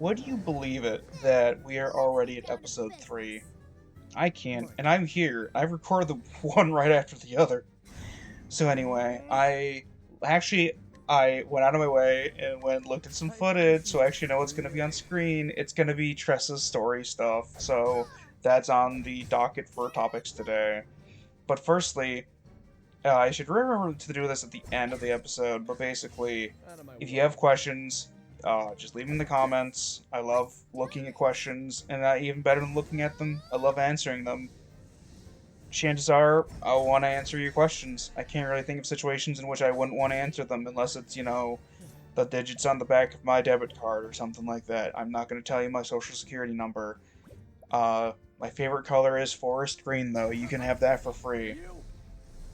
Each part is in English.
would you believe it that we are already at episode 3? I can't, and I'm here. I recorded the one right after the other. So anyway, I went out of my way and went and looked at some footage, so I actually know what's going to be on screen. It's going to be Tressa's story stuff, so that's on the docket for topics today. But firstly, I should remember to do this at the end of the episode, but basically, if you have questions, just leave them in the comments. I love looking at questions, and even better than looking at them, I love answering them. Chances are I'll want to answer your questions. I can't really think of situations in which I wouldn't want to answer them unless it's, the digits on the back of my debit card or something like that. I'm not going to tell you my social security number. My favorite color is forest green, though. You can have that for free.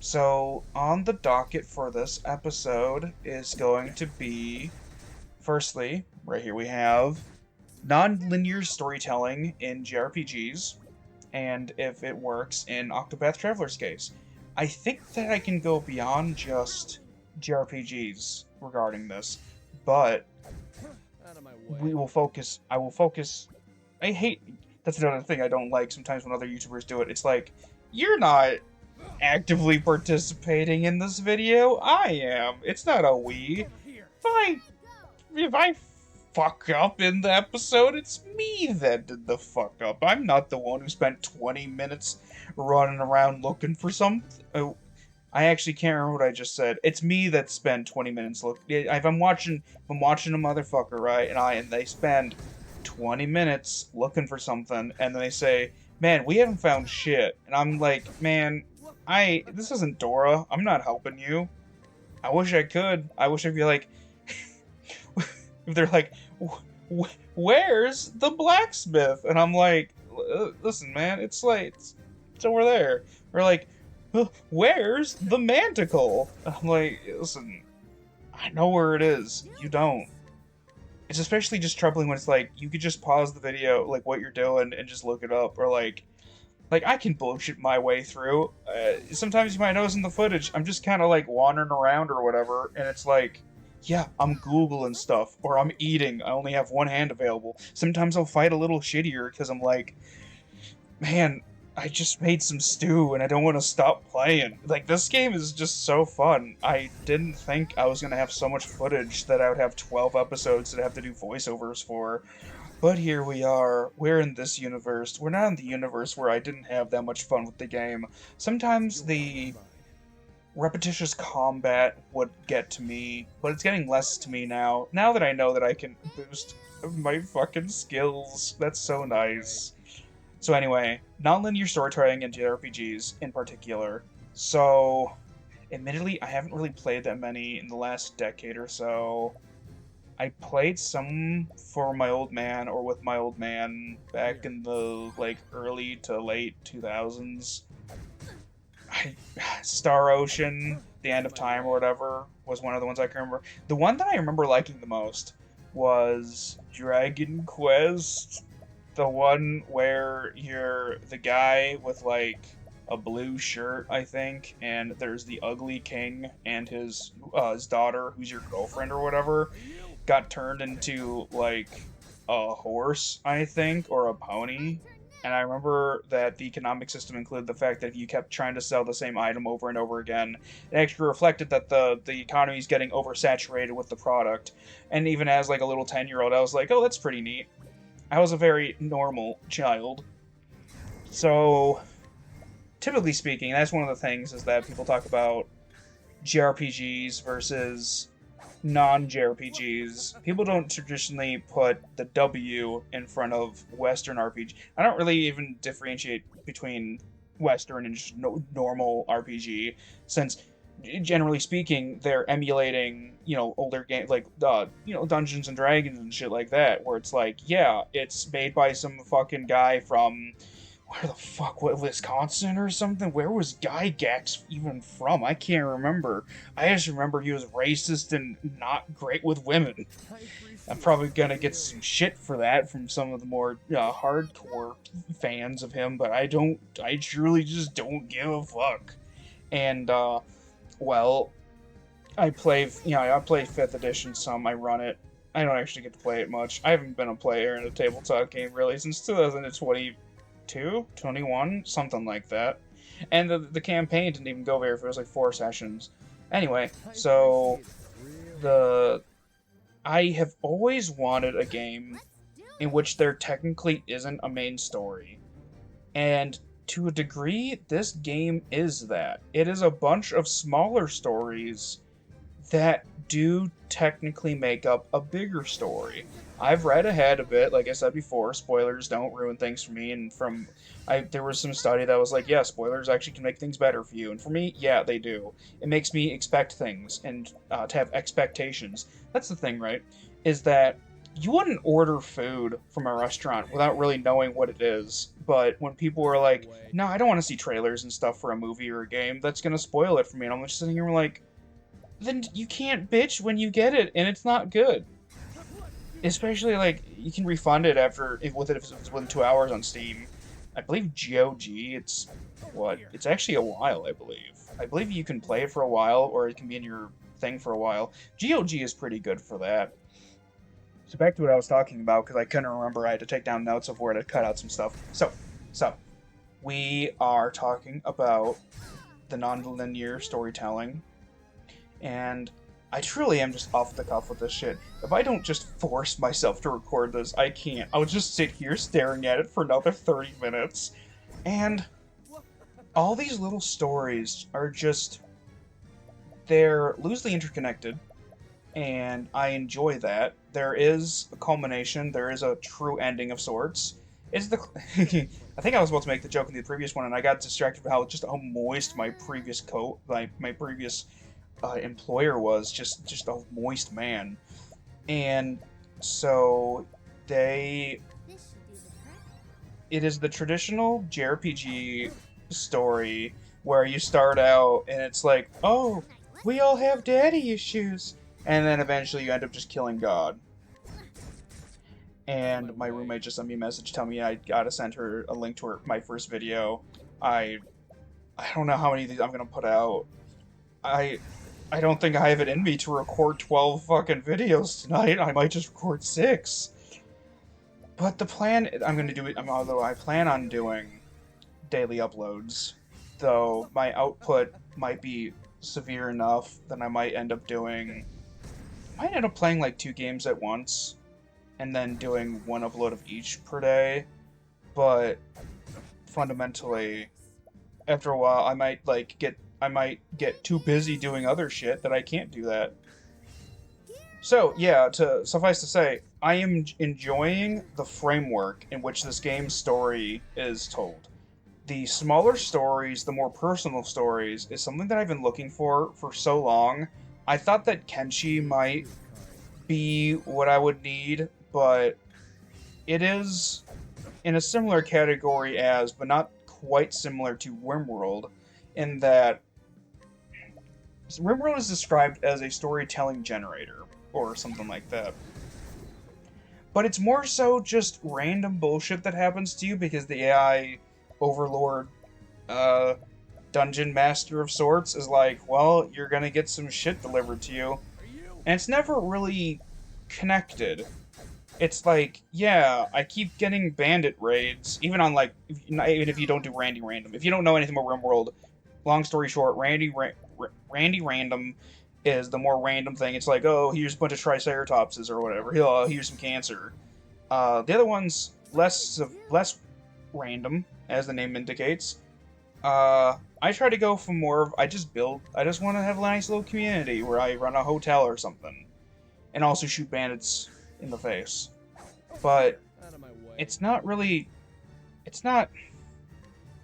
So, on the docket for this episode is going to be, firstly, right here we have non-linear storytelling in JRPGs, and if it works in Octopath Traveler's case. I think that I can go beyond just JRPGs regarding this, but I will focus. I hate. That's another thing I don't like sometimes when other YouTubers do it. It's like, you're not actively participating in this video. I am. It's not a we. If I fuck up in the episode, it's me that did the fuck up. I'm not the one who spent 20 minutes running around looking for something. Oh, I actually can't remember what I just said. It's me that spent 20 minutes if I'm watching a motherfucker, right, and they spend 20 minutes looking for something, and then they say, "Man, we haven't found shit," and I'm like, "Man, this isn't Dora. I'm not helping you. I wish I could. I wish I'd be like." If they're like, "Where's the blacksmith?" And I'm like, "Listen, man, it's over there." Or like, "Where's the manticle?" I'm like, "Listen, I know where it is. You don't." It's especially just troubling when it's like you could just pause the video, like what you're doing, and just look it up, or like I can bullshit my way through. Sometimes you might notice in the footage, I'm just kind of like wandering around or whatever, and it's like, yeah, I'm Googling stuff, or I'm eating. I only have one hand available. Sometimes I'll fight a little shittier because I'm like, man, I just made some stew and I don't want to stop playing. Like, this game is just so fun. I didn't think I was going to have so much footage that I would have 12 episodes that I have to do voiceovers for. But here we are. We're in this universe. We're not in the universe where I didn't have that much fun with the game. Sometimes the repetitious combat would get to me, but it's getting less to me now. Now that I know that I can boost my fucking skills, that's so nice. So anyway, non-linear storytelling in JRPGs in particular. So, admittedly, I haven't really played that many in the last decade or so. I played some for my old man or with my old man back in the early to late 2000s. Star Ocean, The End of Time or whatever was one of the ones I can remember. The one that I remember liking the most was Dragon Quest, the one where you're the guy with a blue shirt, I think, and there's the ugly king and his daughter, who's your girlfriend or whatever, got turned into a horse, I think, or a pony. And I remember that the economic system included the fact that if you kept trying to sell the same item over and over again, it actually reflected that the economy is getting oversaturated with the product. And even as a little 10-year-old, I was like, oh, that's pretty neat. I was a very normal child. So, typically speaking, that's one of the things is that people talk about JRPGs versus non-JRPGs. People don't traditionally put the W in front of Western RPG. I don't really even differentiate between Western and just normal RPG, since generally speaking, they're emulating, older games Dungeons and Dragons and shit like that, where it's like, yeah, it's made by some fucking guy from where the fuck, what, Wisconsin or something? Where was Gygax even from? I can't remember. I just remember he was racist and not great with women. I'm probably gonna get some shit for that from some of the more hardcore fans of him, but I truly just don't give a fuck. And, well, I play 5th edition some, I run it. I don't actually get to play it much. I haven't been a player in a tabletop game really since 2022, 21, something like that. And the campaign didn't even go very far. It was like 4 sessions. Anyway, so the I have always wanted a game in which there technically isn't a main story. And to a degree, this game is that. It is a bunch of smaller stories that do technically make up a bigger story. I've read ahead a bit, like I said before, spoilers don't ruin things for me, and there was some study that was like, yeah, spoilers actually can make things better for you, and for me, yeah, they do. It makes me expect things, and to have expectations. That's the thing, right? Is that you wouldn't order food from a restaurant without really knowing what it is, but when people were like, no, I don't want to see trailers and stuff for a movie or a game, that's gonna spoil it for me, and I'm just sitting here like, then you can't bitch when you get it and it's not good. Especially like you can refund it if it's within 2 hours on Steam. I believe GOG. It's what? It's actually a while. I believe. I believe you can play it for a while, or it can be in your thing for a while. GOG is pretty good for that. So back to what I was talking about because I couldn't remember. I had to take down notes of where to cut out some stuff. So we are talking about the non-linear storytelling. And I truly am just off the cuff with this shit. If I don't just force myself to record this, I can't. I'll just sit here staring at it for another 30 minutes. And all these little stories are just... they're loosely interconnected. And I enjoy that. There is a culmination. There is a true ending of sorts. It's the... I think I was about to make the joke in the previous one, and I got distracted by how moist my previous coat... my previous... employer was just a moist man, and so it is the traditional JRPG story where you start out and it's like, oh, we all have daddy issues, and then eventually you end up just killing God. And my roommate just sent me a message telling me I gotta send her a link to my first video. I don't know how many of these I'm gonna put out. I don't think I have it in me to record 12 fucking videos tonight. I might just record 6. But the plan, I'm going to do it, although I plan on doing daily uploads, though my output might be severe enough that I might end up playing like 2 games at once, and then doing 1 upload of each per day, but fundamentally, after a while, I might get too busy doing other shit that I can't do that. So, yeah, to suffice to say, I am enjoying the framework in which this game's story is told. The smaller stories, the more personal stories, is something that I've been looking for so long. I thought that Kenshi might be what I would need, but it is in a similar category as, but not quite similar to RimWorld, in that RimWorld is described as a storytelling generator, or something like that. But it's more so just random bullshit that happens to you because the AI overlord, dungeon master of sorts is like, well, you're gonna get some shit delivered to you. And it's never really connected. It's like, yeah, I keep getting bandit raids, even on like, even if you don't do Randy Random. If you don't know anything about RimWorld, long story short, Randy Random is the more random thing. It's like, oh, here's a bunch of triceratopses or whatever. Here's some cancer. The other one's less random, as the name indicates. I try to go for more of, I just want to have a nice little community where I run a hotel or something. And also shoot bandits in the face. But it's not...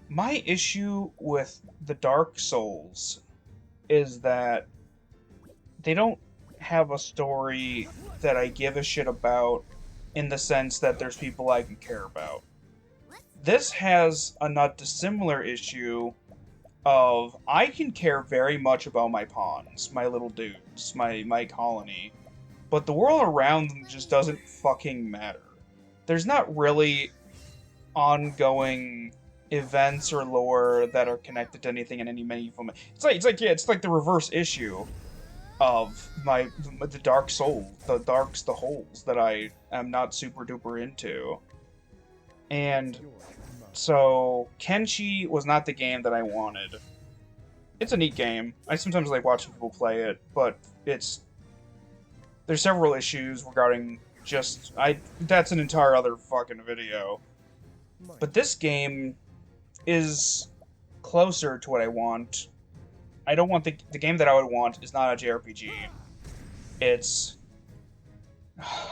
My issue with the Dark Souls is that they don't have a story that I give a shit about in the sense that there's people I can care about. This has a not dissimilar issue of I can care very much about my pawns, my little dudes, my colony, but the world around them just doesn't fucking matter. There's not really ongoing events or lore that are connected to anything in any meaningful. It's like the reverse issue of the dark soul, the holes that I am not super duper into. And so Kenshi was not the game that I wanted. It's a neat game. I sometimes like watching people play it, but there's several issues regarding that's an entire other fucking video. But this game is closer to what I want. I don't want the game that I would want is not a JRPG. It's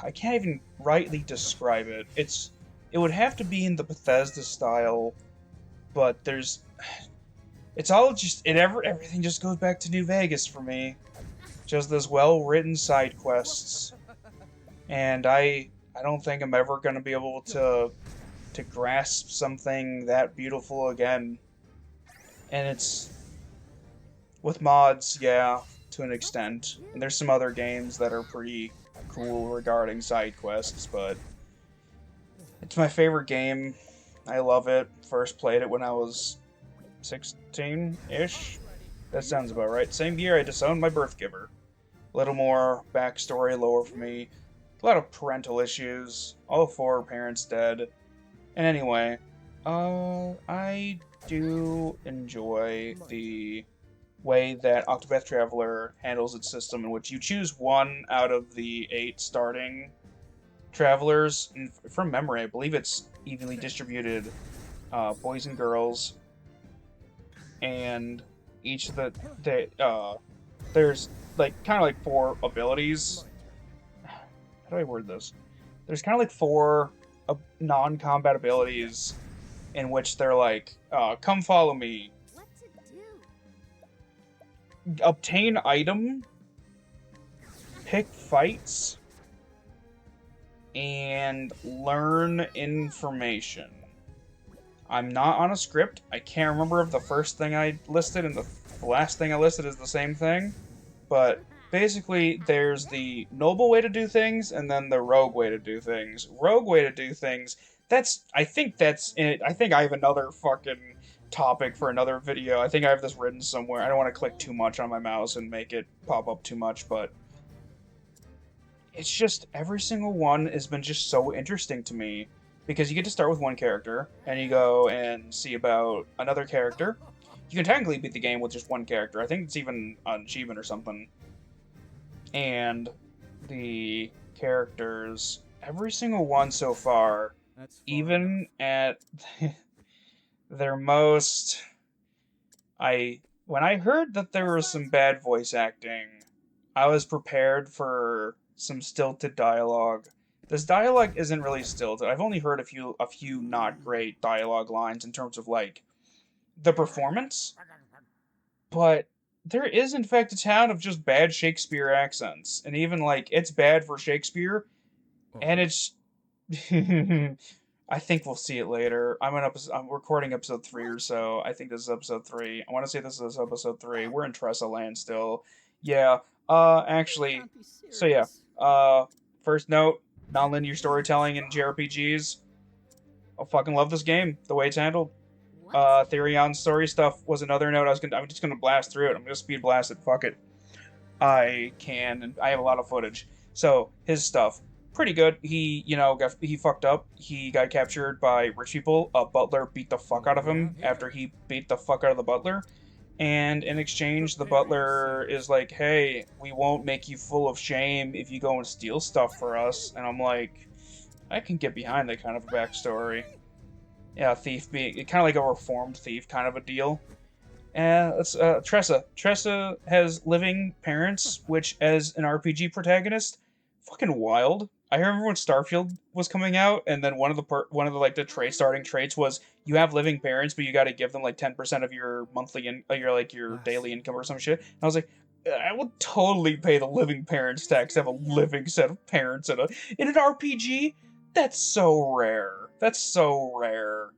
I can't even rightly describe it. It would have to be in the Bethesda style, but everything just goes back to New Vegas for me. Just those well-written side quests. And I don't think I'm ever going to be able to grasp something that beautiful again. And it's with mods, yeah, to an extent. And there's some other games that are pretty cool regarding side quests, but it's my favorite game. I love it. First played it when I was 16-ish. That sounds about right. Same year I disowned my birth giver. A little more backstory, lower for me. A lot of parental issues. All 4 parents dead. And anyway, I do enjoy the way that Octopath Traveler handles its system, in which you choose 1 out of the 8 starting travelers. And from memory, I believe it's evenly distributed boys and girls. And each of there's like kind of like 4 abilities. How do I word this? There's kind of like 4 non-combat abilities in which they're like, come follow me. What to do? Obtain item. Pick fights. And learn information. I'm not on a script. I can't remember if the first thing I listed and the last thing I listed is the same thing. But basically, there's the noble way to do things, and then the rogue way to do things. Rogue way to do things, I think that's it. I think I have another fucking topic for another video. I think I have this written somewhere. I don't want to click too much on my mouse and make it pop up too much, but it's just, every single one has been just so interesting to me. Because you get to start with 1 character, and you go and see about another character. You can technically beat the game with just 1 character. I think it's even an achievement or something. And the characters, every single one so far, even at their most... When I heard that there was some bad voice acting, I was prepared for some stilted dialogue. This dialogue isn't really stilted. I've only heard a few not great dialogue lines in terms of, like, the performance. But there is, in fact, a town of just bad Shakespeare accents. And even, like, it's bad for Shakespeare. And it's... I think we'll see it later. I'm recording episode 3 or so. I think this is episode 3. I want to say this is episode 3. We're in Tressa Land still. Yeah. Actually... So, yeah. First note. Non-linear storytelling in JRPGs. I fucking love this game. The way it's handled. Therion story stuff was another note. I'm just gonna blast through it. I'm gonna speed blast it. Fuck it. I can, and I have a lot of footage. So his stuff, pretty good. He, he fucked up. He got captured by rich people. A butler beat the fuck out of him after he beat the fuck out of the butler. And in exchange, the butler is like, hey, we won't make you full of shame if you go and steal stuff for us. And I'm like, I can get behind that kind of a backstory. Yeah, thief being kind of like a reformed thief kind of a deal. And it's Tressa. Tressa has living parents, which as an RPG protagonist, fucking wild. I remember when Starfield was coming out, and then one of the starting traits was you have living parents, but you got to give them like 10% of your monthly your daily income or some shit. And I was like, I would totally pay the living parents tax to have a living set of parents in an RPG. That's so rare. That's so rare,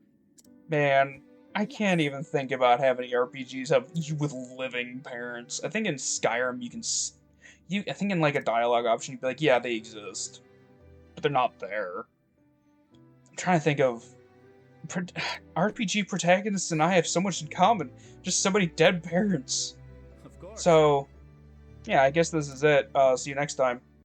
man. I can't even think about having RPGs have you with living parents. I think in Skyrim I think in like a dialogue option you'd be like, yeah, they exist. But they're not there. I'm trying to think of... RPG protagonists and I have so much in common. Just so many dead parents. Of course. So, yeah, I guess this is it. See you next time.